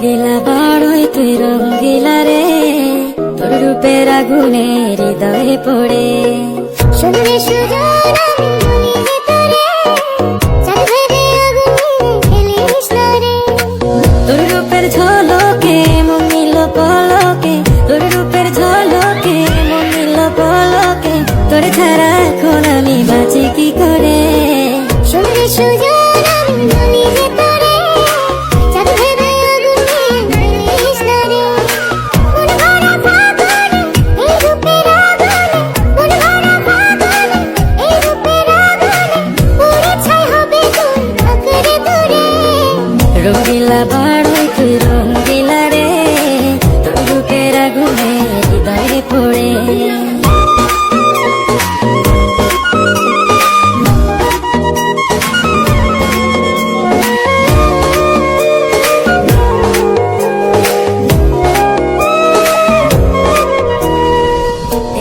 রঙ্গিলা বড়ই তুই রঙ্গিলা রে, তোর রূপের আগুনে হৃদয়ে পড়ে। শুনলে সুজন আমি বলি যে তোরে, চাঁদ ভেবে আগুনে খেলিস না রে। তোর রূপের ঝলকে মন নিল পলকে, তোর রূপের ঝলকে মন নিল পলকে, তোর ছাড়া এখন আমি বাঁচি কি করে। শুনলে সুজন আমি বলি যে তোরে, চাঁদ ভেবে আগুনে খেলিস না রে। মন ভরা ফাগুনে এই রূপের আগুনে, মন ভরা ফাগুনে এই রূপের আগুনে, পুড়ে ছাই হবে তোর আঁকড়ে ধরে। রঙ্গিলা বড়ই তুই রঙ্গিলা রে, তোর রূপের আগুনে হৃদয়ে পড়ে।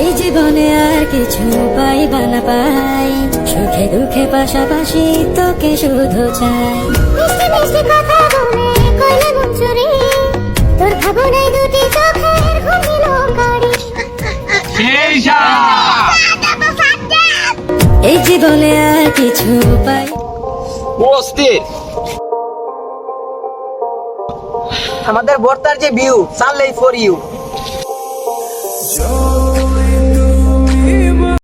এই জীবনে আর কিছু পাইবা না পাই, সুখে দুঃখে পাশাপাশি তোকে শুধু চাই। মিষ্টি মিষ্টি কথা বলে কইলে মন চুরি, তোর ভাবনায় দুটি চোখের ঘুমিল কারি। এই জীবনে আর কিছু পাই। অস্থির আমাদের বর্তার যে ভিউ, সানলাই ফর ইউ।